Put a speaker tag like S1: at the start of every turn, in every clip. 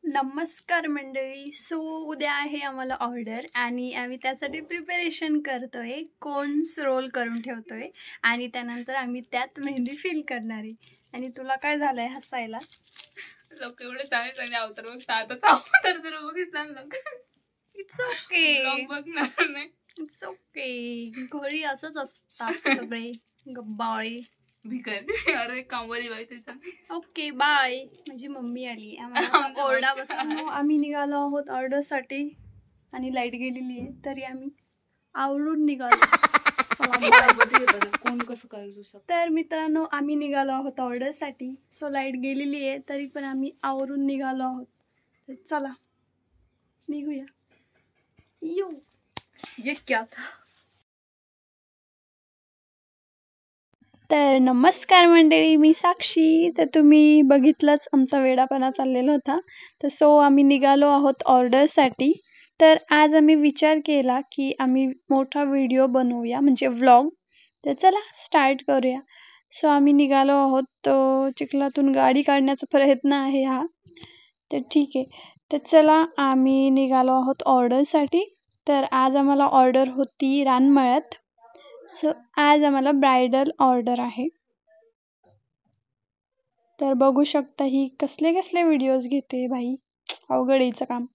S1: नमस्कार मंडळी. सो उद्या आहे आम्हाला ऑर्डर आणि आम्ही त्यासाठी प्रिपरेशन करतोय. कोन्स रोल करून ठेवतोय आणि त्यानंतर आम्ही त्यात मेहंदी फिल करणार आहे. आणि तुला काय झालंय हसायला?
S2: लोक एवढे चांगले चांगले अवतार बघता आताचा अवतार जर बघितला ना लोक
S1: इट्स ओके,
S2: बघणार नाही.
S1: It's okay. घरी असंच असतात सगळे गब्बाळे.
S2: भिकारी अरे कामवाली बाई तुझा.
S1: Okay bye. माझी मम्मी आली, आम्हाला ओरडा बसला. आम्ही निघालो आहोत ऑर्डरसाठी आणि लाईट गेलेली आहे तरी आम्ही आवरून निघालो.
S2: कोण कसं करू शकतो.
S1: तर मित्रांनो, आम्ही निघालो आहोत ऑर्डरसाठी. सो लाईट गेलेली आहे तरी पण आम्ही आवरून निघालो आहोत. तर चला निघूया. यो
S2: ये क्या था.
S1: तर नमस्कार मंडळी, मी साक्षी. तर तुम्ही बघितलंच आमचा वेडापणा चाललेला होता. तर सो आम्ही निघालो आहोत ऑर्डरसाठी. तर आज आम्ही विचार केला की आम्ही मोठा व्हिडिओ बनवूया, म्हणजे व्लॉग. तर चला स्टार्ट करूया. सो आम्ही निघालो आहोत. चिखलातून गाडी काढण्याचा प्रयत्न आहे हा. तर ठीक आहे. तर चला आम्ही निघालो आहोत ऑर्डरसाठी. तर आज आम्हाला ऑर्डर होती रानमळ्यात. सो आज आम्हाला ब्रायडल ऑर्डर आहे. तर बघू शकता ही कसले कसले व्हिडिओज घेते बाई, अवघड यायचं काम.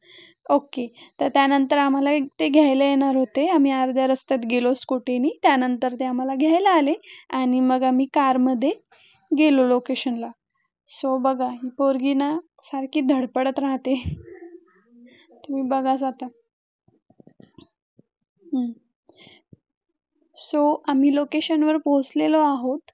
S1: ओके. तर त्यानंतर आम्हाला ते घ्यायला येणार होते. आम्ही अर्ध्या रस्त्यात गेलो स्कूटीनी. त्यानंतर ते आम्हाला घ्यायला आले आणि मग आम्ही कारमध्ये गेलो लोकेशनला. सो बघा, ही पोरगी ना सारखी धडपडत राहते. तुम्ही बघाच आता. सो आम्ही लोकेशनवर पोहोचलेलो आहोत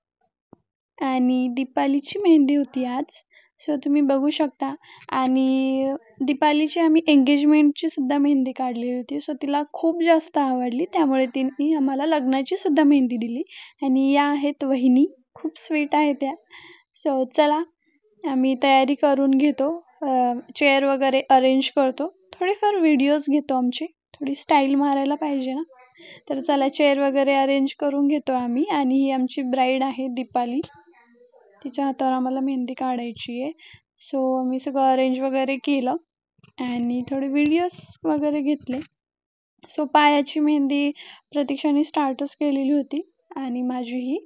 S1: आणि दीपालीची मेहंदी होती आज. सो तुम्ही बघू शकता. आणि दीपालीची आम्ही एंगेजमेंटची सुद्धा मेहंदी काढलेली होती. सो तिला खूप जास्त आवडली, त्यामुळे तिने आम्हाला लग्नाची सुद्धा मेहंदी दिली. आणि या आहेत वहिनी, खूप स्वीट आहे त्या. सो चला आम्ही तयारी करून घेतो, चेअर वगैरे अरेंज करतो, थोडेफार व्हिडिओज घेतो आमचे, थोडी स्टाईल मारायला पाहिजे ना. तर चला चेअर वगैरे अरेंज करून घेतो आम्ही. आणि ही आमची ब्राईड आहे दीपाली, तिच्या हातावर आम्हाला मेहंदी काढायची आहे. सो आम्ही सगळं अरेंज वगैरे केलं आणि थोडे व्हिडिओज वगैरे घेतले. सो पायाची मेहंदी प्रतीक्षाने स्टार्टच केलेली होती आणि माझी ही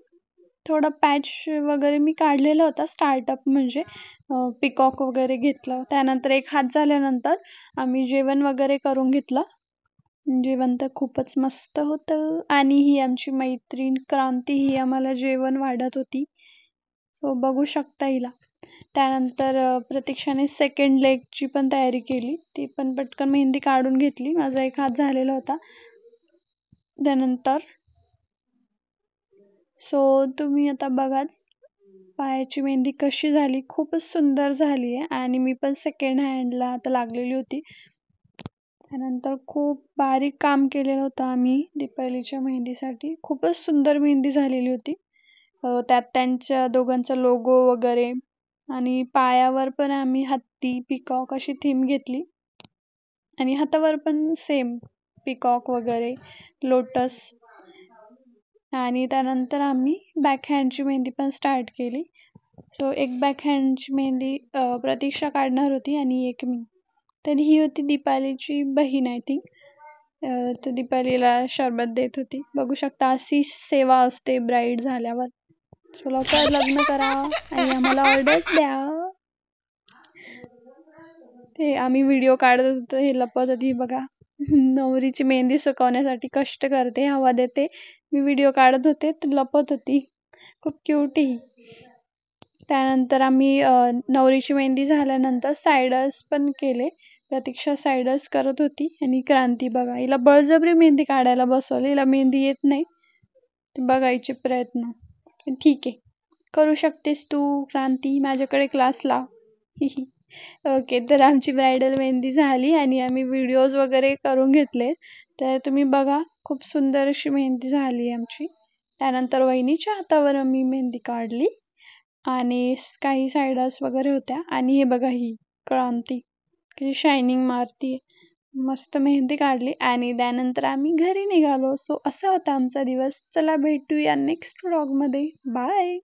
S1: थोडा पॅच वगैरे मी काढलेला होता. स्टार्टअप म्हणजे पिकॉक वगैरे घेतलं. त्यानंतर एक हात झाल्यानंतर आम्ही जेवण वगैरे करून घेतलं. जेवण तर खूपच मस्त होतं. आणि ही आमची मैत्रीण क्रांती, ही आम्हाला जेवण वाढत होती. सो बघू शकता हिला. त्यानंतर प्रतीक्षाने सेकंड लेगची पण तयारी केली. ती पण पटकन मेहंदी काढून घेतली. माझा एक हात झालेला होता त्यानंतर. सो तुम्ही आता बघाच पायाची मेहंदी कशी झाली. खूपच सुंदर झाली आहे. आणि मी पण सेकंड हँडला आता लागलेली होती. त्यानंतर खूप बारीक काम केलेलं होतं आम्ही दीपावलीच्या मेहंदीसाठी. खूपच सुंदर मेहंदी झालेली होती. त्यात त्यांच्या दोघांचा लोगो वगैरे. आणि पायावर पण आम्ही हत्ती, पिकॉक अशी थीम घेतली. आणि हातावर पण सेम पिकॉक वगैरे, लोटस. आणि त्यानंतर आम्ही बॅकहँडची मेहंदी पण स्टार्ट केली. सो एक बॅकहँडची मेहंदी प्रतीक्षा काढणार होती आणि एक मी. तर ही होती दीपालीची बहीण आय थिंक. तर दीपालीला शरबत देत होती. बघू शकता अशी सेवा असते ब्राईड झाल्यावर. सो लवकर लग्न करा आणि आम्हाला ऑर्डर्स द्या. ते आम्ही व्हिडिओ काढत होतो, हे लपत होती बघा. नवरीची मेहंदी सुकवण्यासाठी कष्ट करते, हवा देते. मी व्हिडिओ काढत होते तर लपत होती. खूप क्यूट ही. त्यानंतर आम्ही नवरीची मेहंदी झाल्यानंतर सायडर्स पण केले. प्रतीक्षा सायडर्स करत होती. आणि क्रांती बघा, हिला बळजबरी मेहंदी काढायला बसवली. हिला मेहंदी येत नाही, बघायचे प्रयत्न. ठीक आहे, करू शकतेस तू क्रांती, माझ्याकडे क्लास लाव. ओके. तर आमची ब्रायडल मेहंदी झाली आणि आम्ही व्हिडिओज वगैरे करून घेतले. तर तुम्ही बघा, खूप सुंदर अशी मेहंदी झाली आमची. त्यानंतर वहिनीच्या हातावर आम्ही मेहंदी काढली आणि काही सायडर्स वगैरे होत्या. आणि हे बघा, ही क्रांती कशी शायनिंग मारती. मस्त मेहंदी काढली आणि त्यानंतर आम्ही घरी निघालो. सो असा होता आमचा दिवस. चला भेटूया नेक्स्ट व्लॉगमध्ये. बाय.